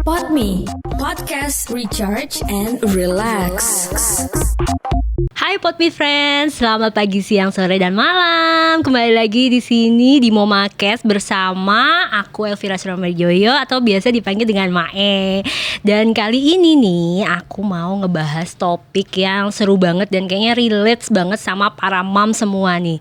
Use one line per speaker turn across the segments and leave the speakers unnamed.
Podme, podcast recharge and relax.
Hai Podme friends, selamat pagi, siang, sore, dan malam. Kembali lagi di sini di Momakes bersama aku Elvira Suramajoyo atau biasa dipanggil dengan Mae. Dan kali ini nih aku mau ngebahas topik yang seru banget dan kayaknya relate banget sama para mom semua nih.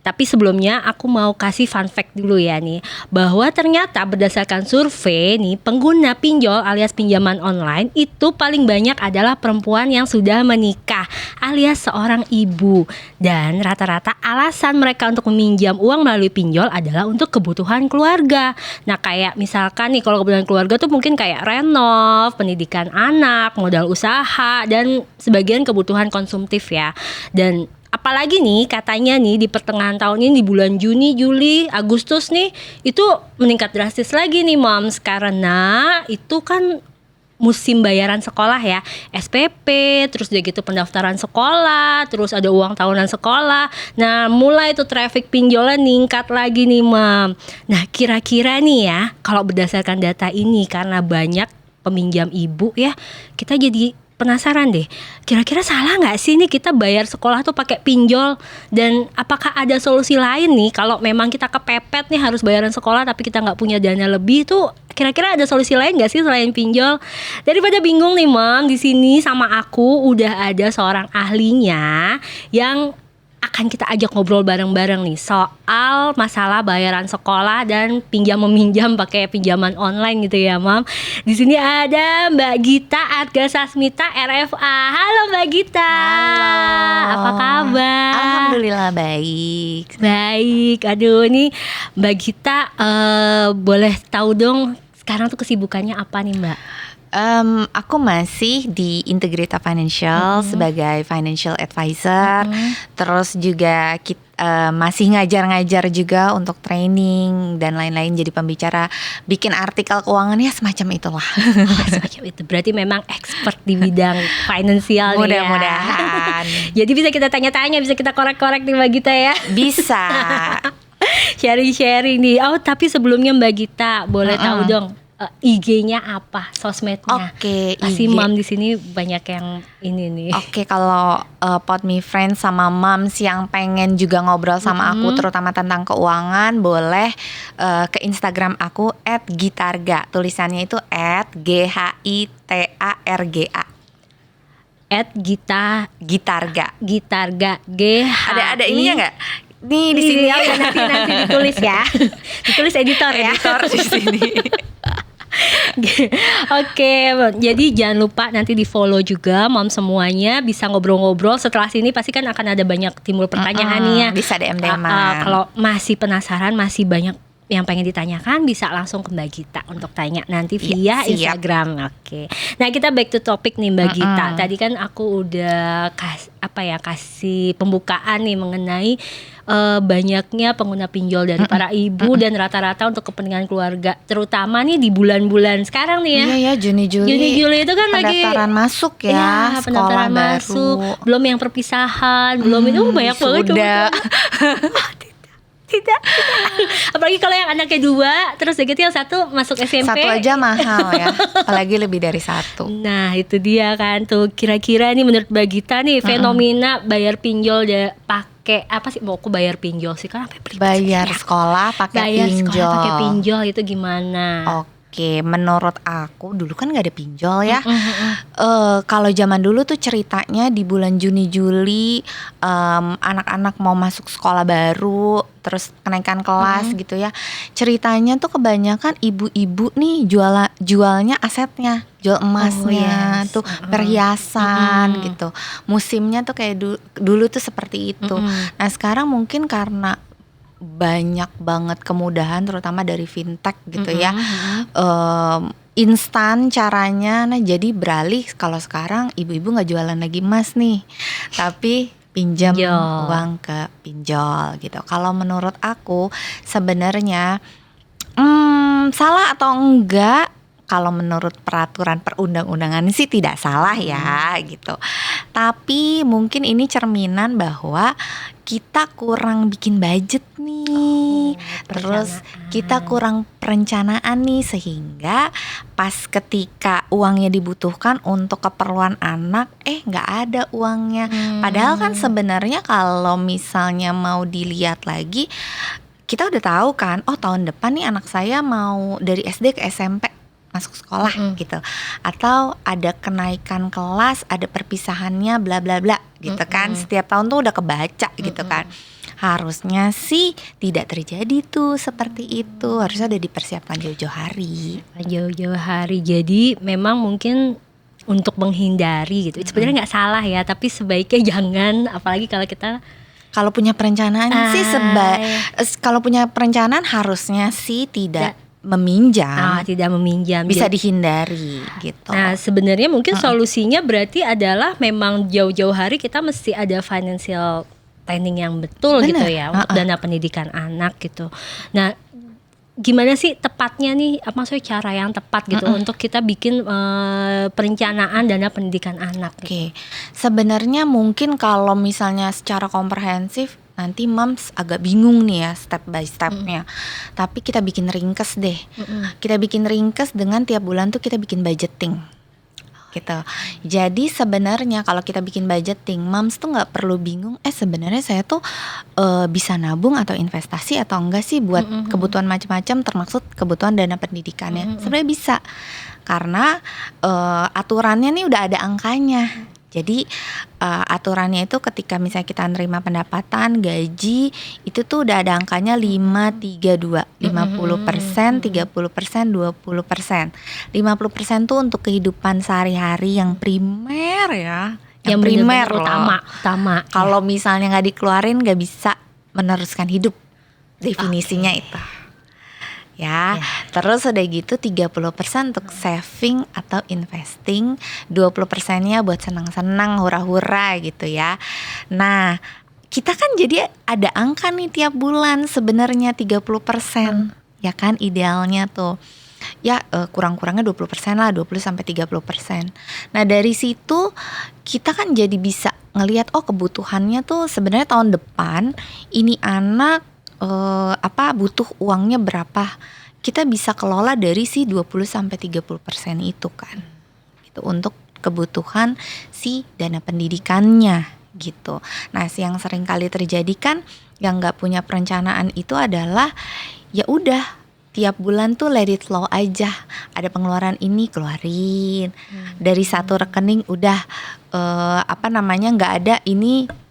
Tapi sebelumnya aku mau kasih fun fact dulu ya nih, bahwa ternyata berdasarkan survei nih, pengguna pinjol alias pinjaman online itu paling banyak adalah perempuan yang sudah menikah alias seorang ibu. Dan rata-rata alasan mereka untuk meminjam uang melalui pinjol adalah untuk kebutuhan keluarga. Nah kayak misalkan nih, kalau kebutuhan keluarga tuh mungkin kayak renov, pendidikan anak, modal usaha, dan sebagian kebutuhan konsumtif ya. Dan apalagi nih katanya nih di pertengahan tahun ini, di bulan Juni, Juli, Agustus nih, itu meningkat drastis lagi nih moms, karena itu kan musim bayaran sekolah ya, SPP, terus udah gitu pendaftaran sekolah, terus ada uang tahunan sekolah. Nah mulai tuh traffic pinjolnya ningkat lagi nih mam. Nah kira-kira nih ya, kalau berdasarkan data ini, karena banyak peminjam ibu ya, kita jadi penasaran deh, kira-kira salah nggak sih nih kita bayar sekolah tuh pakai pinjol? Dan apakah ada solusi lain nih kalau memang kita kepepet nih harus bayaran sekolah tapi kita nggak punya dana lebih tuh? Kira-kira ada solusi lain nggak sih selain pinjol? Daripada bingung nih mam, di sini sama aku udah ada seorang ahlinya yang akan kita ajak ngobrol bareng-bareng nih soal masalah bayaran sekolah dan pinjam meminjam pakai pinjaman online gitu ya mam. Di sini ada Mbak Gita Argasasmita RFA. Halo Mbak Gita.
Halo.
Apa kabar?
Alhamdulillah baik.
Baik. Aduh ini Mbak Gita, boleh tahu dong sekarang tuh kesibukannya apa nih Mbak?
Aku masih di Integrita Financial sebagai financial advisor. Terus juga masih ngajar-ngajar juga untuk training dan lain-lain, jadi pembicara, bikin artikel keuangan ya semacam itulah.
Semacam itu. Berarti memang expert di bidang finansial nih ya.
Mudah-mudahan.
Jadi bisa kita tanya-tanya, bisa kita korek-korek nih Mbak Gita ya.
Bisa.
Sharing-sharing nih. Oh tapi sebelumnya Mbak Gita boleh tahu dong, IG-nya apa, sosmednya?
Oke,
pasti
IG.
mam di sini banyak yang ini nih.
Oke, kalau Podme friends sama moms yang pengen juga ngobrol sama aku terutama tentang keuangan, boleh ke Instagram aku @gitarga. Tulisannya itu @GHITARGA.
@gitarga.
Ada ininya nggak? Nih di sini
ya, nanti ditulis ya. Ditulis editor ya.
Editor di sini.
Oke, jadi jangan lupa nanti di follow juga mom semuanya, bisa ngobrol-ngobrol. Setelah sini pasti kan akan ada banyak timbul pertanyaan nih ya.
Bisa DM-an.
Kalau masih penasaran, masih banyak yang pengen ditanyakan, bisa langsung ke Mbak Gita untuk tanya nanti via Instagram. Oke. Nah kita back to topic nih Mbak Gita. Tadi kan aku udah kasih pembukaan nih mengenai banyaknya pengguna pinjol dari para ibu dan rata-rata untuk kepentingan keluarga, terutama nih di bulan-bulan sekarang nih ya.
Iya Juni Juli
itu kan
pendaftaran
lagi
masuk ya, sekolah
pendaftaran
baru.
masuk, belum yang perpisahan, belum itu banyak banget
sudah.
Tidak. Apalagi kalau yang anaknya 2, terus begitu yang satu masuk SMP.
Satu aja mahal ya, apalagi lebih dari satu.
Nah itu dia kan tuh, kira-kira nih menurut Mbak Gita nih fenomena bayar pinjol pakai apa sih? Mau aku bayar pinjol sih kan sampai
bayar sekolah pakai pinjol.
Sekolah pakai pinjol itu gimana?
Oke, menurut aku dulu kan nggak ada pinjol ya. Kalau zaman dulu tuh ceritanya di bulan Juni Juli, anak-anak mau masuk sekolah baru, terus kenaikan kelas gitu ya. Ceritanya tuh kebanyakan ibu-ibu nih jualnya asetnya, jual emasnya, tuh perhiasan gitu. Musimnya tuh kayak dulu tuh seperti itu. Nah sekarang mungkin karena banyak banget kemudahan terutama dari fintech gitu ya, instan caranya. Nah jadi beralih, kalau sekarang ibu-ibu nggak jualan lagi emas nih, tapi pinjam uang ke pinjol gitu. Kalau menurut aku sebenarnya salah atau enggak, kalau menurut peraturan perundang-undangan sih tidak salah ya gitu. Tapi mungkin ini cerminan bahwa kita kurang bikin budget nih. Terus kita kurang perencanaan nih, sehingga pas ketika uangnya dibutuhkan untuk keperluan anak, nggak ada uangnya. Padahal kan sebenarnya kalau misalnya mau dilihat lagi, kita udah tahu kan, tahun depan nih anak saya mau dari SD ke SMP masuk sekolah gitu, atau ada kenaikan kelas, ada perpisahannya, bla bla bla gitu kan. Setiap tahun tuh udah kebaca gitu kan. Harusnya sih tidak terjadi tuh seperti itu. Harusnya udah dipersiapkan jauh-jauh hari.
Jauh-jauh hari. Jadi memang mungkin untuk menghindari gitu. Sebenarnya nggak salah ya, tapi sebaiknya jangan. Apalagi kalau kita
kalau punya perencanaan sih kalau punya perencanaan harusnya sih tidak meminjam.
Tidak meminjam.
Bisa dihindari gitu.
Nah, sebenarnya mungkin solusinya berarti adalah memang jauh-jauh hari kita mesti ada financial planning yang betul.
Bener.
Gitu ya, untuk dana pendidikan anak gitu. Nah, gimana sih tepatnya nih, maksudnya cara yang tepat gitu untuk kita bikin perencanaan dana pendidikan anak gitu.
Oke. Sebenarnya mungkin kalau misalnya secara komprehensif nanti moms agak bingung nih ya step by stepnya. Tapi kita bikin ringkes deh. Kita bikin ringkes dengan tiap bulan tuh kita bikin budgeting gitu. Jadi sebenarnya kalau kita bikin budgeting, moms tuh nggak perlu bingung. Sebenarnya saya tuh bisa nabung atau investasi atau enggak sih buat kebutuhan macam-macam, termasuk kebutuhan dana pendidikannya. Sebenarnya bisa, karena aturannya nih udah ada angkanya. Jadi aturannya itu ketika misalnya kita nerima pendapatan, gaji, itu tuh udah ada angkanya 5-3-2, 50%, 30%, 20%. 50% tuh untuk kehidupan sehari-hari yang primer ya. Yang primer loh.
Utama.
Kalau misalnya nggak dikeluarin nggak bisa meneruskan hidup. Definisinya itu. Ya. Terus udah gitu 30% untuk saving atau investing, 20%-nya buat senang-senang, hura-hura gitu ya. Nah, kita kan jadi ada angka nih tiap bulan sebenarnya 30%. Ya kan idealnya tuh. Ya kurang-kurangnya 20% lah, 20-30%. Nah, dari situ kita kan jadi bisa ngelihat kebutuhannya tuh sebenarnya tahun depan ini anak butuh uangnya berapa. Kita bisa kelola dari si 20-30% itu kan. Gitu, untuk kebutuhan si dana pendidikannya gitu. Nah, yang sering kali terjadi kan yang nggak punya perencanaan itu adalah ya udah tiap bulan tuh let it flow aja. Ada pengeluaran ini keluarin. Dari satu rekening udah nggak ada ini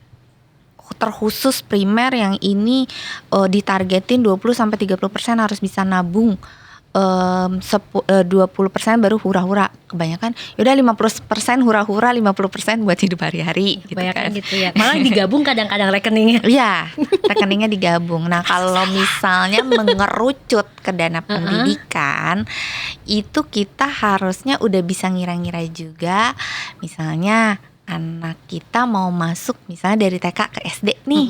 terkhusus primer, yang ini ditargetin 20-30% harus bisa nabung, 20% baru hura-hura. Kebanyakan yaudah 50% hura-hura, 50% buat hidup hari-hari gitu kan.
Gitu ya. Malah digabung kadang-kadang rekeningnya.
Iya, rekeningnya digabung. Nah, kalau misalnya mengerucut ke dana pendidikan, itu kita harusnya udah bisa ngira-ngira juga. Misalnya anak kita mau masuk misalnya dari TK ke SD nih.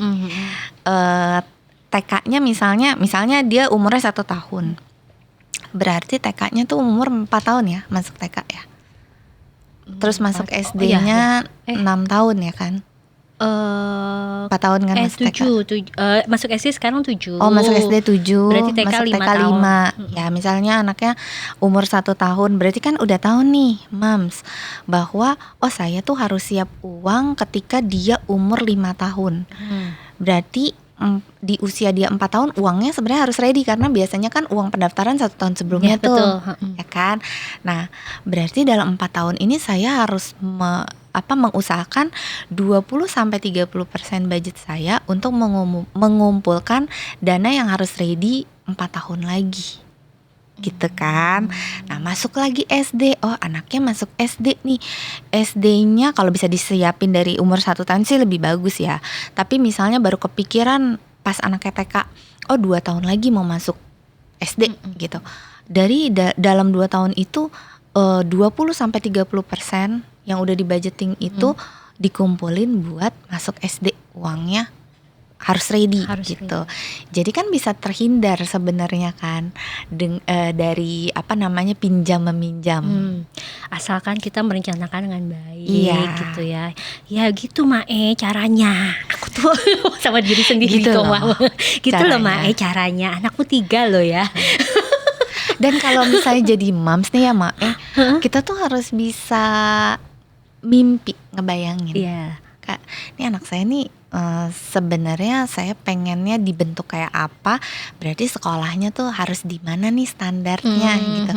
TK-nya misalnya dia umurnya 1 tahun. Berarti TK-nya tuh umur 4 tahun ya, masuk TK ya. Terus masuk SD-nya 6 tahun ya kan. 4 tahun kan masuk TK.
Masuk SD sekarang 7.
Oh, masuk SD 7.
Berarti TK
masuk
5
TK
tahun.
5. Ya, misalnya anaknya umur 1 tahun, berarti kan udah tahu nih, Mams, bahwa saya tuh harus siap uang ketika dia umur 5 tahun. Berarti di usia dia 4 tahun uangnya sebenarnya harus ready, karena biasanya kan uang pendaftaran 1 tahun sebelumnya tuh. Betul. Ya kan. Nah, berarti dalam 4 tahun ini saya harus mengusahakan 20-30% budget saya untuk mengumpulkan dana yang harus ready 4 tahun lagi. Gitu kan. Nah, masuk lagi SD. Anaknya masuk SD nih. SD-nya kalau bisa disiapin dari umur 1 tahun sih lebih bagus ya. Tapi misalnya baru kepikiran pas anaknya TK, 2 tahun lagi mau masuk SD gitu. Dari dalam 2 tahun itu 20-30% yang udah dibudgeting itu dikumpulin buat masuk SD uangnya harus ready
Harus
gitu. Jadi kan bisa terhindar sebenarnya kan dari apa namanya pinjam meminjam.
Asalkan kita merencanakan dengan baik
Iya.
gitu ya. Ya gitu Mae caranya. Aku tuh sama diri sendiri
Gitu
kok
loh,
Mama. Gitu loh
caranya.
Mae caranya. Anakku 3 loh ya.
Dan kalau misalnya jadi moms nih ya kita tuh harus bisa mimpi ngebayangin.
Iya.
Kak, ini anak saya nih sebenarnya saya pengennya dibentuk kayak apa, berarti sekolahnya tuh harus di mana nih standarnya gitu.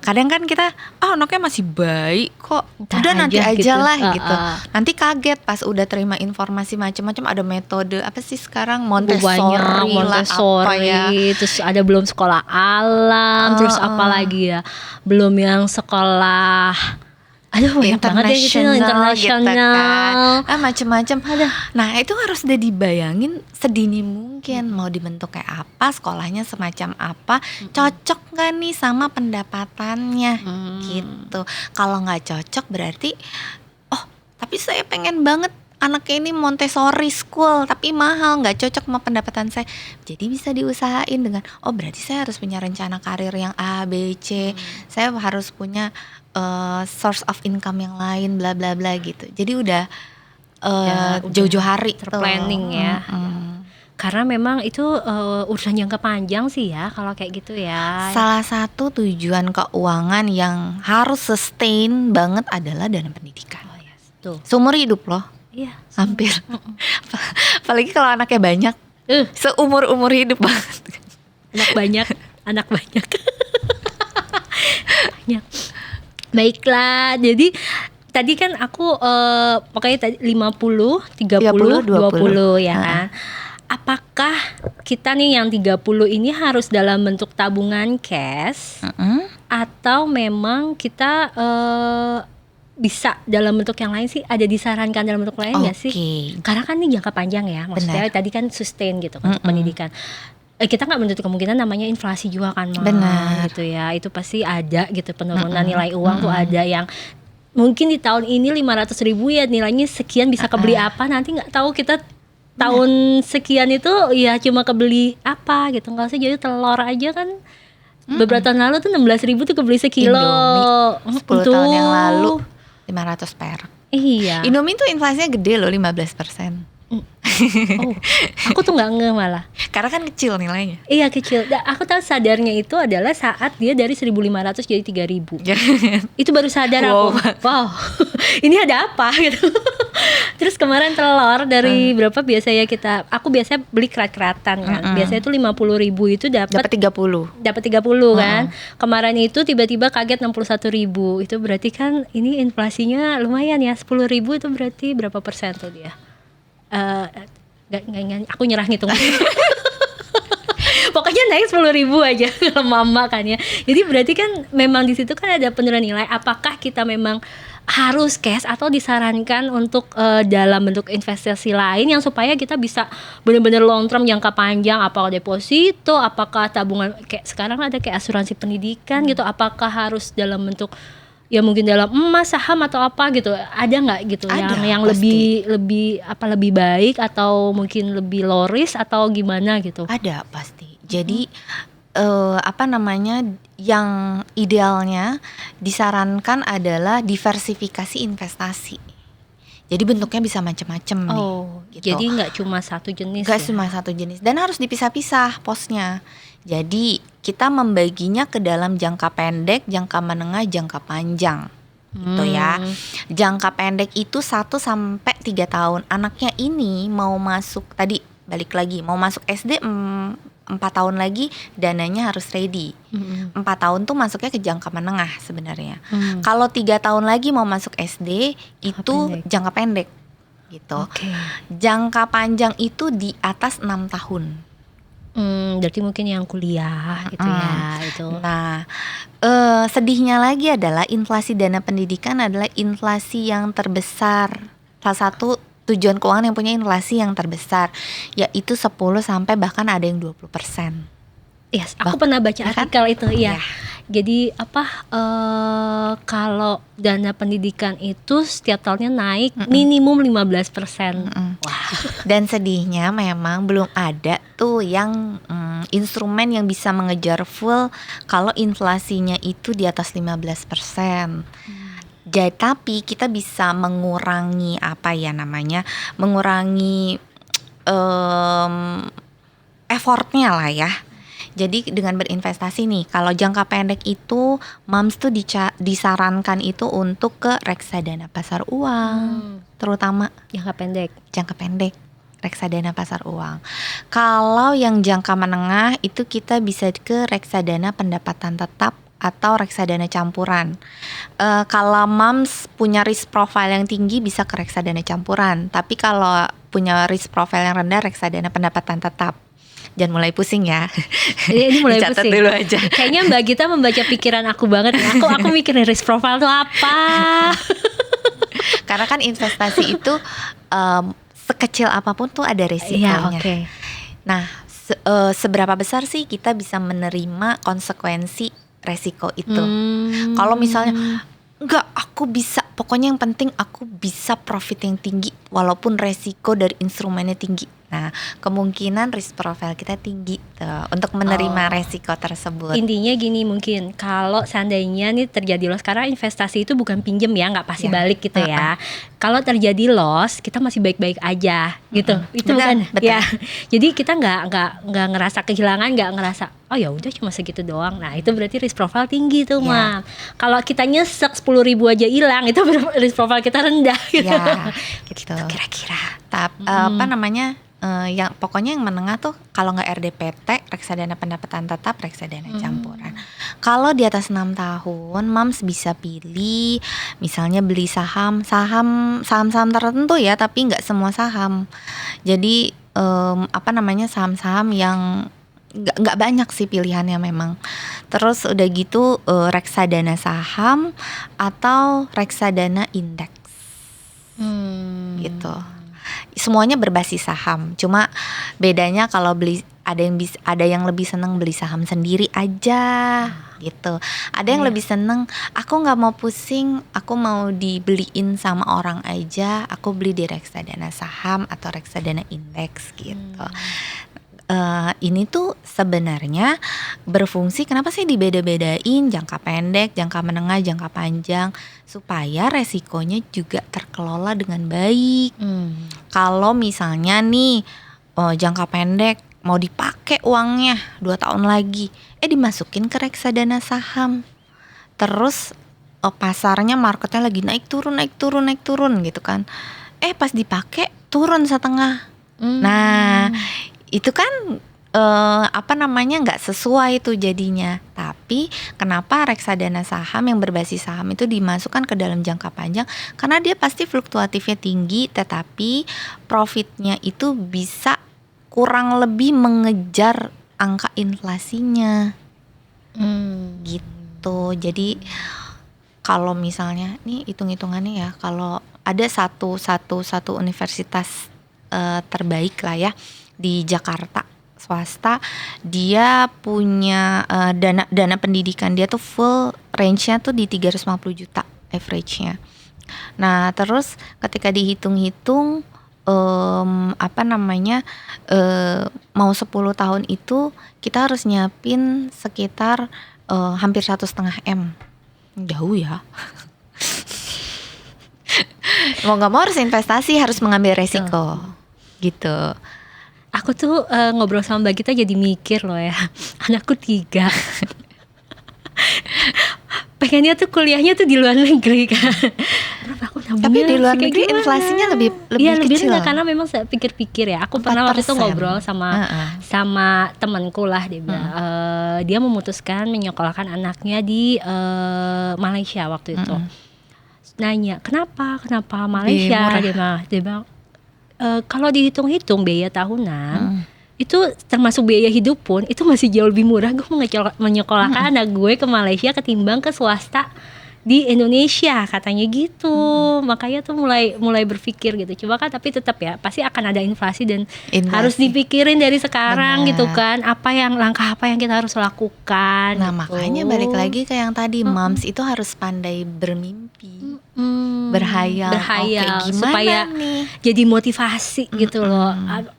Kadang kan kita anaknya masih baik kok,
Ntar
udah nanti
aja
aja
gitu.
lah gitu. Nanti kaget pas udah terima informasi macam-macam, ada metode apa sih sekarang Montessori,
Banyak Montessori,
lah apa ya.
terus ada belum sekolah alam, terus apa lagi ya? Belum yang sekolah banyak banget ya gitu, internasional.
Kan. Macem-macem. Nah itu harus udah dibayangin sedini mungkin mau dibentuk kayak apa, sekolahnya semacam apa, cocok nggak nih sama pendapatannya gitu. Kalau nggak cocok berarti tapi saya pengen banget anaknya ini Montessori school tapi mahal, nggak cocok sama pendapatan saya. Jadi bisa diusahain dengan berarti saya harus punya rencana karir yang A, B, C. Saya harus punya source of income yang lain bla bla bla gitu. Jadi udah jauh-jauh hari
terplanning ya. Karena memang itu urusan jangka panjang sih ya kalau kayak gitu ya.
Salah satu tujuan keuangan yang harus sustain banget adalah dana pendidikan.
Tuh.
Seumur hidup loh.
Iya.
Hampir. Apalagi kalau anaknya banyak. Seumur hidup banget.
Anak banyak. Banyak. Baiklah, jadi tadi kan aku pokoknya tadi 50, 30, 20 ya kan. Apakah kita nih yang 30 ini harus dalam bentuk tabungan cash atau memang kita bisa dalam bentuk yang lain sih? Ada disarankan dalam bentuk lain nggak sih? Karena kan ini jangka panjang ya, maksudnya tadi kan sustain gitu untuk pendidikan. Kita nggak menutup kemungkinan namanya inflasi juga kan,
Benar.
gitu ya. Itu pasti ada gitu penurunan nilai uang tuh ada yang mungkin di tahun ini 500.000 ya nilainya sekian bisa kebeli apa, nanti nggak tahu kita tahun sekian itu ya cuma kebeli apa gitu. Nggak usah jadi telur aja kan. Beberapa tahun lalu tuh 16.000 tuh kebeli sekilo.
Indomie 10 tahun yang lalu 500 perak.
Iya.
Indomie tuh inflasinya gede loh, 15%.
Aku tuh nggak ngeh malah.
Karena kan kecil nilainya.
Iya kecil. Aku tahu sadarnya itu adalah saat dia dari 1.500 jadi 3.000. Itu baru sadar aku. Wow. Ini ada apa gitu. Terus kemarin telur dari berapa biasanya aku biasanya beli kerat-keratan kan. Biasanya itu 50.000 itu dapat
30.
Dapat 30 kan. Kemarin itu tiba-tiba kaget 61.000. Itu berarti kan ini inflasinya lumayan ya. 10.000 itu berarti berapa persen tuh dia? Aku nyerah ngitung. Pokoknya naik 10.000 aja kalau mama kan ya. Jadi berarti kan memang di situ kan ada penurunan nilai. Apakah kita memang harus cash atau disarankan untuk dalam bentuk investasi lain yang supaya kita bisa benar-benar long term jangka panjang, apakah deposito, apakah tabungan kayak sekarang ada kayak asuransi pendidikan gitu, apakah harus dalam bentuk ya mungkin dalam emas, saham atau apa gitu, ada nggak gitu yang lebih baik atau mungkin lebih low risk atau gimana gitu?
Ada pasti. Jadi yang idealnya disarankan adalah diversifikasi investasi. Jadi bentuknya bisa macam-macam nih. Gitu.
Jadi nggak cuma satu jenis.
Nggak cuma satu jenis dan harus dipisah-pisah posnya. Jadi kita membaginya ke dalam jangka pendek, jangka menengah, jangka panjang. Gitu ya. Jangka pendek itu 1 sampai 3 tahun. Anaknya ini mau masuk tadi balik lagi mau masuk SD 4 tahun lagi dananya harus ready. 4 tahun tuh masuknya ke jangka menengah sebenarnya. Kalau 3 tahun lagi mau masuk SD itu jangka pendek gitu. Jangka panjang itu di atas 6 tahun.
Berarti mungkin yang kuliah gitu ya itu.
Nah, sedihnya lagi adalah inflasi dana pendidikan adalah inflasi yang terbesar. Salah satu tujuan keuangan yang punya inflasi yang terbesar, yaitu 10 sampai bahkan ada yang 20%.
Yes, aku pernah baca
ya kan?
artikel itu, iya.
Iya.
Jadi kalau dana pendidikan itu setiap tahunnya naik minimum 15%. Wah.
Dan sedihnya memang belum ada tuh yang instrumen yang bisa mengejar full kalau inflasinya itu di atas 15%. Jadi tapi kita bisa mengurangi mengurangi effortnya lah ya. Jadi dengan berinvestasi nih, kalau jangka pendek itu Moms tuh disarankan itu untuk ke reksadana pasar uang, terutama jangka pendek reksadana pasar uang. Kalau yang jangka menengah itu kita bisa ke reksadana pendapatan tetap atau reksadana campuran. Kalau Moms punya risk profile yang tinggi bisa ke reksadana campuran, tapi kalau punya risk profile yang rendah reksadana pendapatan tetap. Jangan mulai pusing ya.
Ini mulai
Dicatat
pusing.
dulu aja.
Kayaknya Mbak Gita membaca pikiran aku banget. Aku mikirin risk profile tuh apa.
Karena kan investasi itu sekecil apapun tuh ada resikonya.
Iya, oke.
Nah, seberapa besar sih kita bisa menerima konsekuensi resiko itu? Kalau misalnya enggak, aku bisa, pokoknya yang penting aku bisa profit yang tinggi walaupun resiko dari instrumennya tinggi. Nah, kemungkinan risk profile kita tinggi tuh untuk menerima resiko tersebut.
Intinya gini, mungkin kalau seandainya nih terjadi loss, karena investasi itu bukan pinjem ya, nggak pasti balik gitu ya. Kalau terjadi loss, kita masih baik-baik aja gitu. Itu
Benar,
bukan
betul.
ya. Jadi kita nggak ngerasa kehilangan, nggak ngerasa oh ya udah cuma segitu doang. Nah itu berarti risk profile tinggi tuh, Mam. Kalau kita nyesek 10.000 aja hilang, itu risk profile kita rendah gitu.
Ya, gitu.
Kira-kira.
Yang pokoknya yang menengah tuh kalau nggak RDPT, reksadana pendapatan tetap, reksadana campuran. Kalau di atas 6 tahun, Moms bisa pilih misalnya beli saham tertentu ya, tapi nggak semua saham. Jadi saham-saham yang nggak banyak sih pilihannya memang. Terus udah gitu reksadana saham atau reksadana indeks gitu. Semuanya berbasis saham. Cuma bedanya kalau beli ada yang lebih seneng beli saham sendiri aja gitu. Ada yang lebih seneng aku nggak mau pusing, aku mau dibeliin sama orang aja, aku beli di reksadana saham atau reksadana indeks gitu. Ini tuh sebenarnya berfungsi kenapa sih dibeda-bedain jangka pendek, jangka menengah, jangka panjang, supaya resikonya juga terkelola dengan baik. Kalau misalnya nih jangka pendek mau dipakai uangnya 2 tahun lagi, dimasukin ke reksadana saham, terus pasarnya marketnya lagi naik turun gitu kan, pas dipakai turun setengah. Nah itu kan nggak sesuai itu jadinya. Tapi kenapa reksadana saham yang berbasis saham itu dimasukkan ke dalam jangka panjang? Karena dia pasti fluktuatifnya tinggi, tetapi profitnya itu bisa kurang lebih mengejar angka inflasinya. Gitu. Jadi kalau misalnya nih hitung-hitungannya ya, kalau ada satu universitas terbaik lah ya di Jakarta, swasta, dia punya dana pendidikan dia tuh full range-nya tuh di 350 juta average-nya. Nah terus ketika dihitung-hitung mau 10 tahun itu kita harus nyiapin sekitar hampir 1,5 M. Jauh ya. Mau gak mau harus investasi, harus mengambil resiko gitu.
Aku tuh ngobrol sama Mbak Gita jadi mikir loh ya. Anakku 3. Pengennya tuh kuliahnya tuh di luar negeri kan.
Tapi di luar negeri inflasinya lebih kecil.
Rendah, karena memang saya pikir-pikir ya. Aku pernah waktu itu ngobrol sama temanku lah, dia bilang dia memutuskan menyekolahkan anaknya di Malaysia waktu itu. Nanya kenapa Malaysia, dia bilang kalau dihitung-hitung biaya tahunan itu termasuk biaya hidup pun itu masih jauh lebih murah. Gue mau menyekolahkan anak gue ke Malaysia ketimbang ke swasta di Indonesia katanya gitu. Makanya tuh mulai berpikir gitu. Coba kan tapi tetap ya pasti akan ada inflasi dan
Inflasi.
harus dipikirin dari sekarang
Benar.
gitu kan. Langkah apa yang kita harus lakukan.
Nah,
gitu.
makanya balik lagi ke yang tadi, moms itu harus pandai bermimpi, berhayal. Oke, gimana
supaya
nih?
jadi motivasi gitu loh.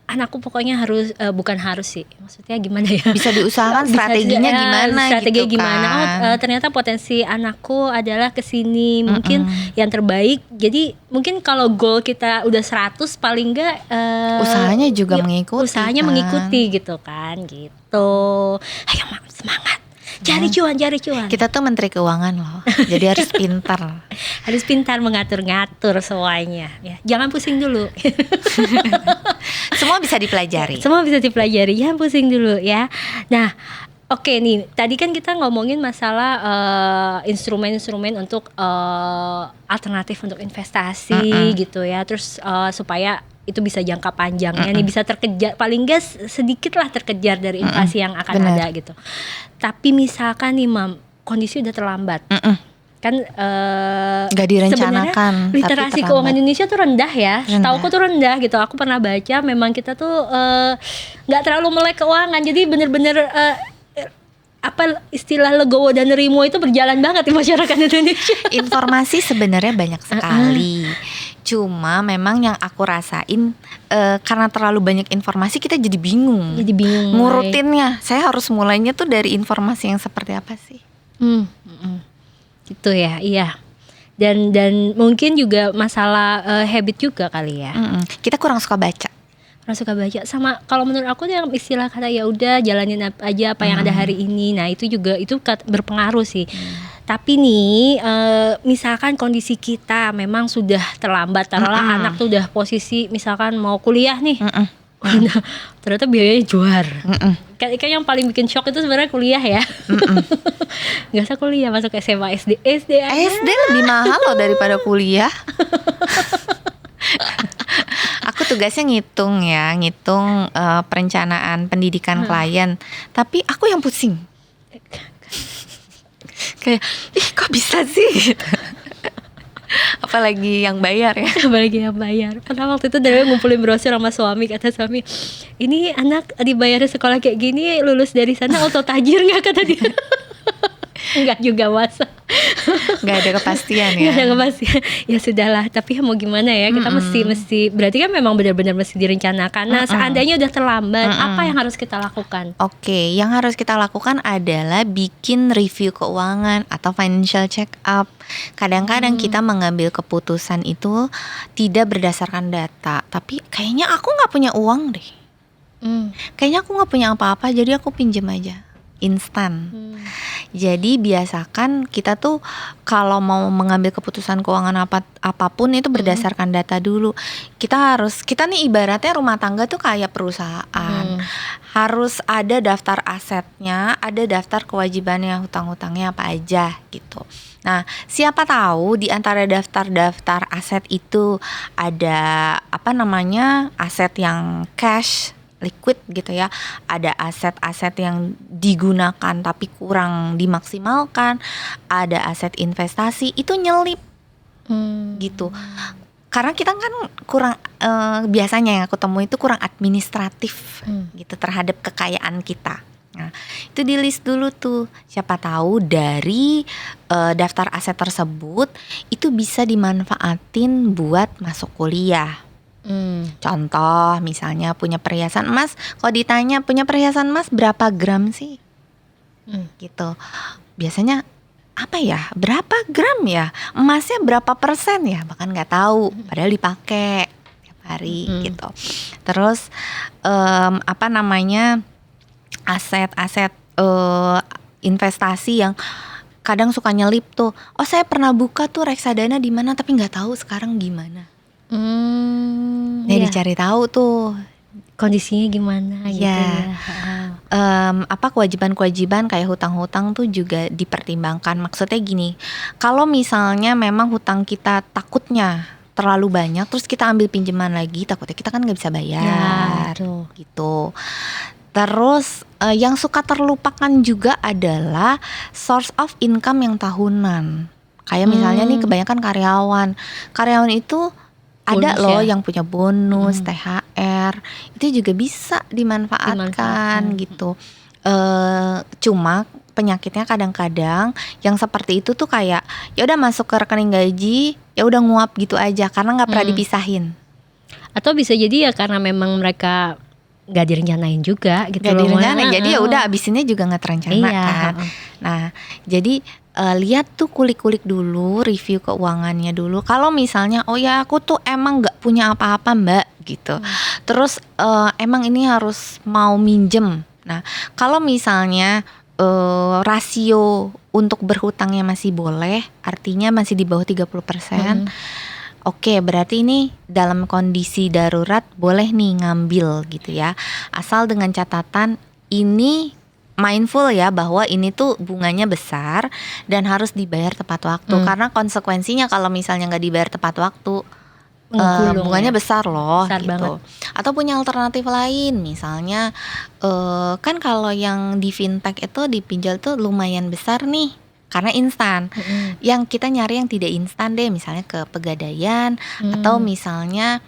Anakku pokoknya harus bukan harus sih. Maksudnya gimana ya?
Bisa diusahakan strateginya gimana
Strategi
gitu
gimana?
kan.
Ternyata potensi anakku adalah kesini mungkin yang terbaik. Jadi mungkin kalau goal kita udah 100 paling enggak
Usahanya juga mengikuti
Usahanya
kan.
mengikuti gitu kan gitu. Ayo Mak, semangat. Cari cuan.
Kita tuh menteri keuangan loh. Jadi harus pintar.
Harus pintar mengatur-ngatur semuanya ya. Jangan pusing dulu.
Semua bisa dipelajari.
Semua bisa dipelajari, jangan pusing dulu ya. Nah, oke nih, tadi kan kita ngomongin masalah instrumen-instrumen untuk alternatif untuk investasi gitu ya. Terus supaya itu bisa jangka panjangnya nih bisa terkejar, paling enggak sedikit lah terkejar dari inflasi yang akan
Benar.
ada gitu. Tapi misalkan nih Mam, kondisi udah terlambat. Kan
Nggak direncanakan,
sebenarnya
tapi
literasi
terlambat.
keuangan Indonesia tuh rendah ya.
Rendah.
Setauku tuh rendah gitu. Aku pernah baca memang kita tuh nggak terlalu melek keuangan. Jadi bener-bener apa istilah legowo dan nerimo itu berjalan banget di masyarakat Indonesia.
Informasi sebenarnya banyak sekali. Cuma memang yang aku rasain karena terlalu banyak informasi kita jadi bingung.
Jadi bingung.
Ngurutinnya. Saya harus mulainya tuh dari informasi yang seperti apa sih?
Gitu ya, iya. Dan mungkin juga masalah habit juga kali ya.
Kita kurang suka baca.
Orang suka baca sama kalau menurut aku tuh yang istilah kata ya udah jalanin aja apa yang ada hari ini. Nah, itu juga itu berpengaruh sih. Tapi nih misalkan kondisi kita memang sudah terlambat, taruhlah anak tuh udah posisi misalkan mau kuliah nih. Nah, ternyata biayanya juar. Kayak yang paling bikin shock itu sebenarnya kuliah ya. Gak usah kuliah, masuk SMA, SD aja.
SD lebih mahal loh daripada kuliah. Aku tugasnya ngitung perencanaan pendidikan klien. Tapi aku yang pusing. Kayak, kok bisa sih? Gitu. Apalagi yang bayar ya.
Apalagi yang bayar. Pernah waktu itu dari ngumpulin brosur sama suami, kata suami, ini anak dibayar sekolah kayak gini, lulus dari sana auto tajir nggak, kata dia. Enggak juga masa.
Nggak ada kepastian ya.
Nggak ada kepastian. Ya sudahlah. Tapi mau gimana ya? Kita mesti. Berarti kan memang benar-benar mesti direncanakan. Nah, seandainya udah terlambat, apa yang harus kita lakukan?
Oke, yang harus kita lakukan adalah bikin review keuangan atau financial check up. Kadang-kadang kita mengambil keputusan itu tidak berdasarkan data, tapi kayaknya aku nggak punya uang deh. Kayaknya aku nggak punya apa-apa, jadi aku pinjam aja. Instan. Jadi biasakan kita tuh kalau mau mengambil keputusan keuangan apapun itu berdasarkan data dulu. Kita nih ibaratnya rumah tangga tuh kayak perusahaan. Harus ada daftar asetnya, ada daftar kewajibannya, hutang-hutangnya apa aja gitu. Nah, siapa tahu di antara daftar-daftar aset itu ada aset yang cash, liquid gitu ya. Ada aset-aset yang digunakan tapi kurang dimaksimalkan, ada aset investasi itu nyelip gitu. Karena kita kan kurang biasanya yang aku temui itu kurang administratif gitu terhadap kekayaan kita. Nah, itu di list dulu tuh. Siapa tahu dari daftar aset tersebut itu bisa dimanfaatin buat masuk kuliah. Contoh misalnya punya perhiasan emas, kalau ditanya punya perhiasan emas berapa gram sih? Gitu. Biasanya apa ya? Berapa gram ya? Emasnya berapa persen ya? Bahkan nggak tahu, padahal dipakai tiap hari gitu. Terus aset-aset investasi yang kadang suka nyelip tuh. Oh, saya pernah buka tuh reksadana di mana tapi nggak tahu sekarang gimana. Nah, dicari tahu tuh
kondisinya gimana gitu ya.
Kewajiban-kewajiban kayak hutang-hutang tuh juga dipertimbangkan. Maksudnya gini, kalau misalnya memang hutang kita takutnya terlalu banyak, terus kita ambil pinjaman lagi, takutnya kita kan nggak bisa bayar, gitu. Terus yang suka terlupakan juga adalah source of income yang tahunan. Kayak misalnya nih kebanyakan karyawan itu ada
Bonus
loh
ya?
yang punya bonus, THR, itu juga bisa dimanfaatkan gitu. Cuma penyakitnya kadang-kadang yang seperti itu tuh kayak ya udah masuk ke rekening gaji, ya udah nguap gitu aja karena nggak pernah dipisahin.
Atau bisa jadi ya karena memang mereka nggak direncanain juga gitu
Gak
loh.
direncanain, jadi ya
Heeh.
udah abisinnya juga nggak terencana
Iya,
kan. Nah, jadi lihat tuh kulik-kulik dulu, review keuangannya dulu. Kalau misalnya, oh ya aku tuh emang nggak punya apa-apa mbak gitu. Terus emang ini harus mau minjem. Nah, kalau misalnya rasio untuk berhutangnya masih boleh, artinya masih di bawah 30%. Oke, berarti ini dalam kondisi darurat boleh nih ngambil gitu ya. Asal dengan catatan ini mindful ya bahwa ini tuh bunganya besar dan harus dibayar tepat waktu. Karena konsekuensinya kalau misalnya nggak dibayar tepat waktu,
Menggulung
bunganya
ya.
besar loh
Besar
gitu.
banget.
Atau punya alternatif lain, misalnya kan kalau yang di fintech itu dipinjal tuh lumayan besar nih. Karena instan. Yang kita nyari yang tidak instan deh, misalnya ke Pegadaian atau misalnya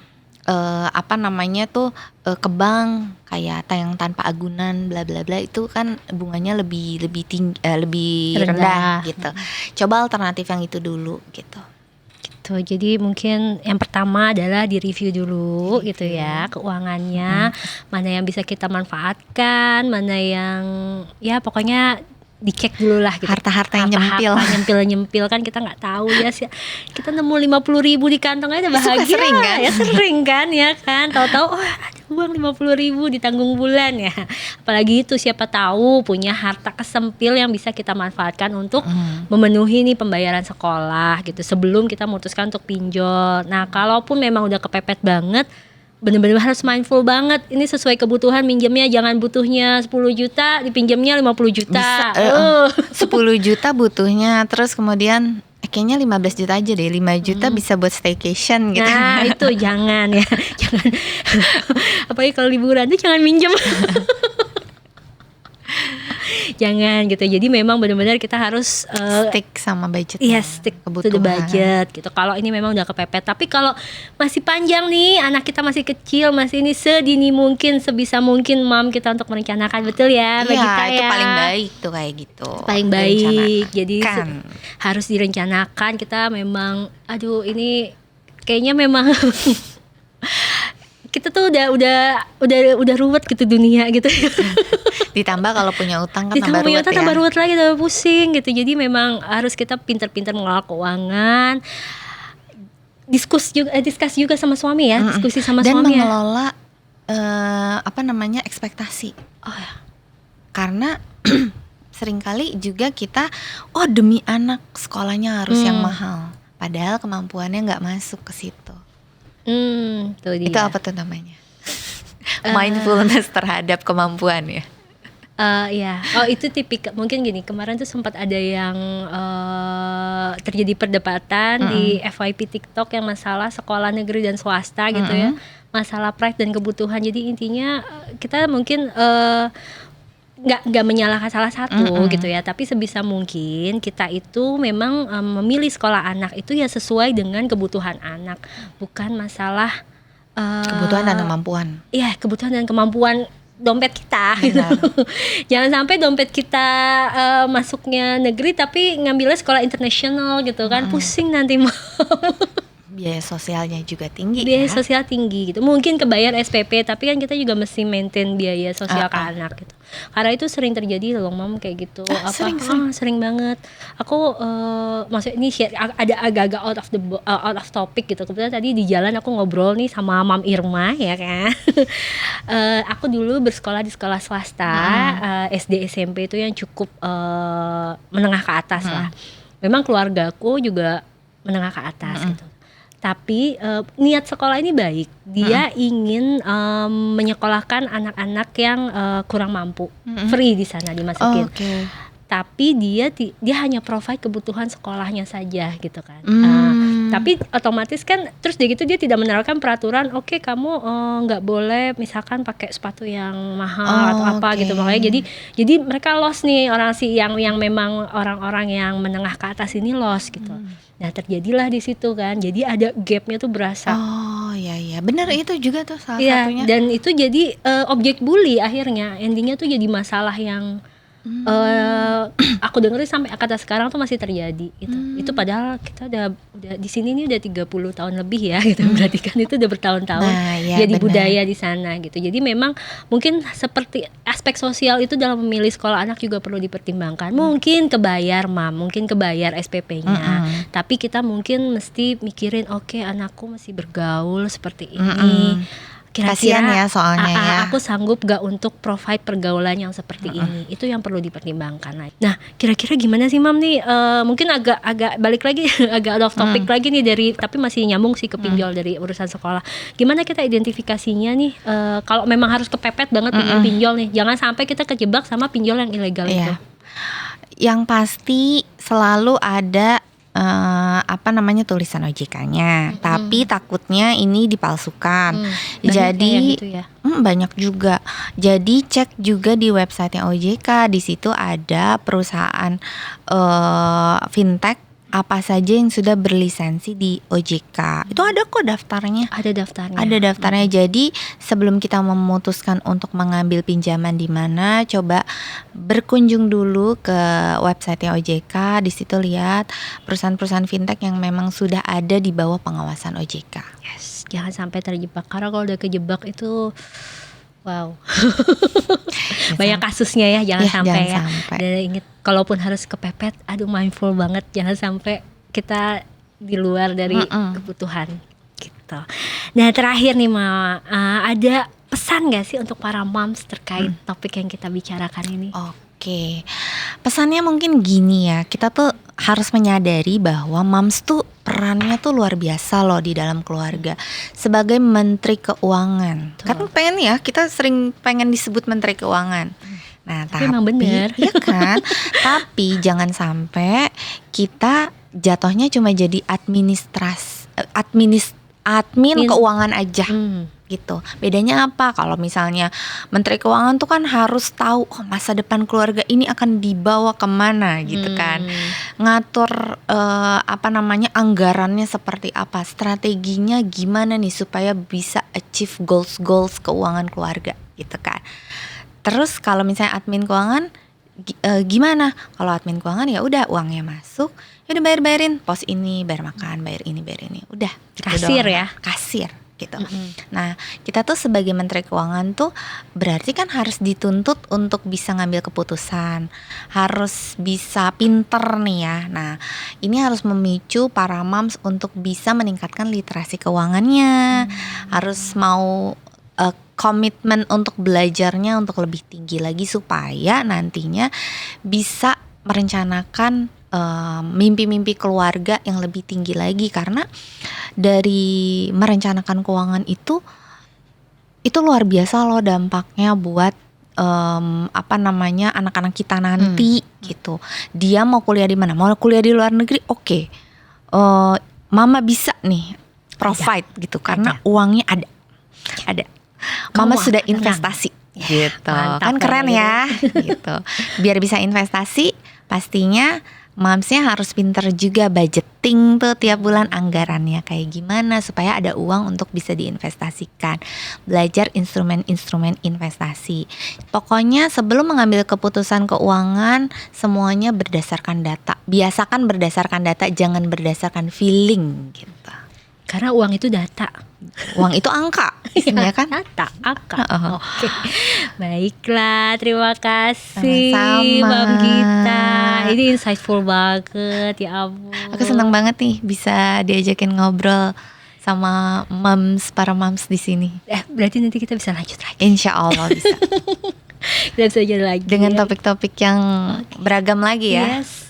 ke bank kayak yang tanpa agunan bla bla bla, itu kan bunganya lebih tinggi, lebih rendah gitu. Coba alternatif yang itu dulu gitu.
Gitu. Jadi mungkin yang pertama adalah di review dulu gitu ya keuangannya, mana yang bisa kita manfaatkan, mana yang ya pokoknya dicek dulu lah gitu.
Harta-harta yang nyempil.
Nyempil kan kita nggak tahu ya sih. Kita nemu 50.000 di kantong aja bahagia.
Sering kan?
Ya sering kan ya kan. Tahu-tahu ada uang 50.000 ditanggung bulan ya. Apalagi itu siapa tahu punya harta kesempil yang bisa kita manfaatkan untuk memenuhi nih pembayaran sekolah gitu sebelum kita memutuskan untuk pinjol. Nah, kalaupun memang udah kepepet banget, bener-bener harus mindful banget. Ini sesuai kebutuhan, minjemnya jangan butuhnya 10 juta, dipinjemnya 50 juta.
10 juta butuhnya, terus kemudian kayaknya 15 juta aja deh, 5 juta bisa buat staycation gitu.
Nah, itu jangan ya. Jangan. Apalagi kalau liburan tuh jangan minjem. Jangan gitu. Jadi memang benar-benar kita harus
Stick sama budget.
iya, stick to the budget gitu. Kalau ini memang udah kepepet. Tapi kalau masih panjang nih, anak kita masih kecil, masih ini sedini mungkin, sebisa mungkin mom kita untuk merencanakan, betul ya Mbak
Iya,
Gita
itu
ya.
paling baik tuh kayak gitu.
Paling baik.
Direncanakan.
Jadi harus direncanakan. Kita memang aduh ini kayaknya memang kita tuh udah ruwet gitu dunia gitu.
Ditambah kalau punya utang kan
Ditambah
tambah
punya
ruwet
utang
ya.
tambah ruwet lagi, tambah pusing gitu. Jadi memang harus kita pintar-pintar mengelola keuangan. Diskus juga sama suami ya, diskusi sama
Dan
suami ya.
mengelola ekspektasi.
Oh ya.
Karena seringkali juga kita demi anak sekolahnya harus yang mahal, padahal kemampuannya nggak masuk ke situ.
Tuh dia.
Itu apa tuh namanya? Mindfulness terhadap kemampuan ya.
Ya, itu tipikal. Mungkin gini, kemarin tuh sempat ada yang terjadi perdebatan di FYP TikTok yang masalah sekolah negeri dan swasta gitu ya, masalah pride dan kebutuhan. Jadi intinya kita mungkin nggak menyalahkan salah satu gitu ya, tapi sebisa mungkin kita itu memang memilih sekolah anak itu ya sesuai dengan kebutuhan anak, bukan masalah
Kebutuhan dan kemampuan.
Iya, kebutuhan dan kemampuan dompet kita gitu. Jangan sampai dompet kita masuknya negeri tapi ngambilnya sekolah internasional gitu kan, pusing nanti mau.
Biaya sosialnya juga tinggi.
Biaya
ya.
sosial tinggi gitu. Mungkin kebayar SPP tapi kan kita juga mesti maintain biaya sosial ke anak gitu. Karena itu sering terjadi loh Mam kayak gitu. Sering banget. Aku maksudnya ini ada agak-agak out of topic gitu. Kebetulan tadi di jalan aku ngobrol nih sama Mam Irma ya kan. Aku dulu bersekolah di sekolah swasta, SD SMP itu yang cukup menengah ke atas lah. Memang keluargaku juga menengah ke atas gitu. Tapi niat sekolah ini baik. Dia ingin menyekolahkan anak-anak yang kurang mampu, free di sana dimasukin. Tapi dia hanya provide kebutuhan sekolahnya saja gitu kan. Tapi otomatis kan terus dia gitu dia tidak menerapkan peraturan oke kamu nggak boleh misalkan pakai sepatu yang mahal atau apa
Oke.
gitu, makanya jadi mereka lost nih orang sih yang memang orang-orang yang menengah ke atas ini lost gitu. Nah terjadilah di situ kan, jadi ada gapnya tuh berasa.
Oh iya benar itu juga tuh salah
Iya,
satunya.
dan itu jadi objek bully akhirnya. Endingnya tuh jadi masalah yang aku dengerin sampai kata sekarang tuh masih terjadi gitu. Itu padahal kita udah di sini nih udah 30 tahun lebih ya gitu. Berarti kan itu udah bertahun-tahun
Nah, ya,
jadi
benar.
budaya di sana gitu. Jadi memang mungkin seperti aspek sosial itu dalam memilih sekolah anak juga perlu dipertimbangkan. Mungkin kebayar mungkin kebayar SPP-nya. Tapi kita mungkin mesti mikirin oke, anakku masih bergaul seperti ini.
Kasihan ya soalnya ya.
Aku sanggup gak untuk provide pergaulan yang seperti ini. Itu yang perlu dipertimbangkan. Nah, kira-kira gimana sih Mam nih? Mungkin agak balik lagi, agak off topic lagi nih tapi masih nyambung sih ke pinjol dari urusan sekolah. Gimana kita identifikasinya nih? Kalau memang harus kepepet banget pengen pinjol nih, jangan sampai kita kejebak sama pinjol yang ilegal itu.
Yang pasti selalu ada tulisan OJK-nya, tapi takutnya ini dipalsukan. Jadi
gitu ya.
banyak juga. Jadi cek juga di websitenya OJK, di situ ada perusahaan fintech apa saja yang sudah berlisensi di OJK. Itu ada kok daftarnya.
Ada daftarnya.
Ada daftarnya. Jadi sebelum kita memutuskan untuk mengambil pinjaman di mana, coba berkunjung dulu ke websitenya OJK. Di situ lihat perusahaan-perusahaan fintech yang memang sudah ada di bawah pengawasan OJK.
Yes, jangan sampai terjebak. Karena kalau udah kejebak itu wow. Banyak kasusnya ya, jangan sampai ya. Dan ingat kalaupun harus kepepet, aduh mindful banget, jangan sampai kita di luar dari kebutuhan gitu. Nah terakhir nih Mama, ada pesan gak sih untuk para moms terkait topik yang kita bicarakan ini?
Oke, pesannya mungkin gini ya, kita tuh harus menyadari bahwa moms tuh perannya tuh luar biasa loh di dalam keluarga sebagai menteri keuangan. Kan pengen ya, kita sering pengen disebut menteri keuangan. Nah, tapi
memang bener.
ya kan? Tapi jangan sampai kita jatuhnya cuma jadi admin keuangan aja. Gitu. Bedanya apa? Kalau misalnya Menteri Keuangan tuh kan harus tahu masa depan keluarga ini akan dibawa kemana gitu kan. Ngatur anggarannya seperti apa, strateginya gimana nih supaya bisa achieve goals keuangan keluarga gitu kan. Terus kalau misalnya admin keuangan gimana? Kalau admin keuangan ya udah uangnya masuk, ya udah bayarin pos ini, bayar makan, bayar ini, udah gitu
kasir
doang.
Ya.
Kasir gitu. Nah, kita tuh sebagai Menteri Keuangan tuh berarti kan harus dituntut untuk bisa ngambil keputusan, harus bisa pinter nih ya. Nah, ini harus memicu para moms untuk bisa meningkatkan literasi keuangannya, harus mau komitmen untuk belajarnya untuk lebih tinggi lagi supaya nantinya bisa merencanakan mimpi-mimpi keluarga yang lebih tinggi lagi. Karena dari merencanakan keuangan itu luar biasa loh dampaknya buat anak-anak kita nanti gitu. Dia mau kuliah di mana? Mau kuliah di luar negeri? Oke. Mama bisa nih provide gitu karena uangnya ada. Mama sudah investasi gitu.
Mantap,
kan keren ya gitu. Biar bisa investasi pastinya momsnya harus pinter juga budgeting tuh tiap bulan anggarannya kayak gimana supaya ada uang untuk bisa diinvestasikan. Belajar instrumen-instrumen investasi. Pokoknya sebelum mengambil keputusan keuangan semuanya berdasarkan data. Biasakan berdasarkan data, jangan berdasarkan feeling gitu.
Karena uang itu data.
Uang itu angka, ya kan?
Data, angka. Oke. Baiklah, terima kasih Mam Gita. Ini insightful banget, ya ampun.
Aku senang banget nih bisa diajakin ngobrol sama para moms di sini.
Berarti nanti kita bisa lanjut lagi.
Insya Allah bisa.
Kita bisa jadi lagi.
Dengan topik-topik yang beragam lagi ya.
Yes.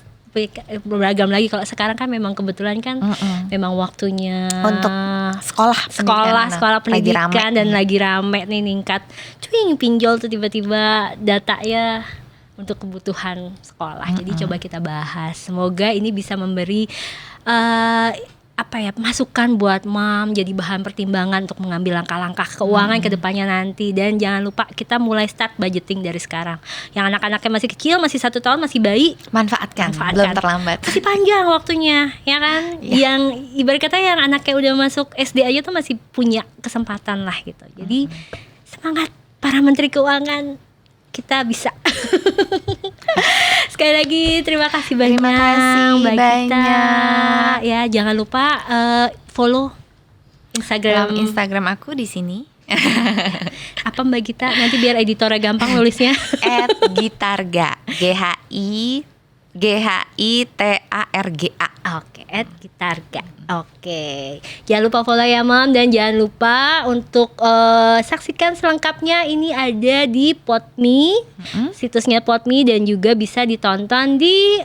Beragam lagi. Kalau sekarang kan memang kebetulan kan memang waktunya
untuk sekolah
pendidikan dan lagi rame nih ningkat. Cuy pinjol tuh tiba-tiba data ya untuk kebutuhan sekolah. Jadi coba kita bahas. Semoga ini bisa memberi masukan buat mom, jadi bahan pertimbangan untuk mengambil langkah-langkah keuangan ke depannya nanti. Dan jangan lupa kita mulai start budgeting dari sekarang. Yang anak-anaknya masih kecil, masih 1 tahun, masih bayi,
Manfaatkan. Belum terlambat.
masih panjang waktunya, ya kan? Yang ibarat kata yang anaknya udah masuk SD aja tuh masih punya kesempatan lah gitu. Jadi semangat para menteri keuangan, kita bisa. Sekali lagi terima kasih banyak.
Terima kasih
Mbak Gita.
banyak.
Ya, jangan lupa follow
Instagram aku di sini.
apa Mbak Gita, nanti biar editornya gampang nulisnya.
@gitarga. GHITARGA.
Oke, @gitarga. Oke. Jangan lupa follow ya Mom, dan jangan lupa untuk saksikan selengkapnya, ini ada di Podme, situsnya Podme, dan juga bisa ditonton di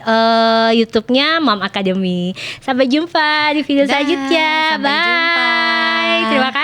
YouTube-nya Mom Academy. Sampai jumpa di video
Dah,
selanjutnya.
sampai
Bye.
jumpa.
Terima kasih.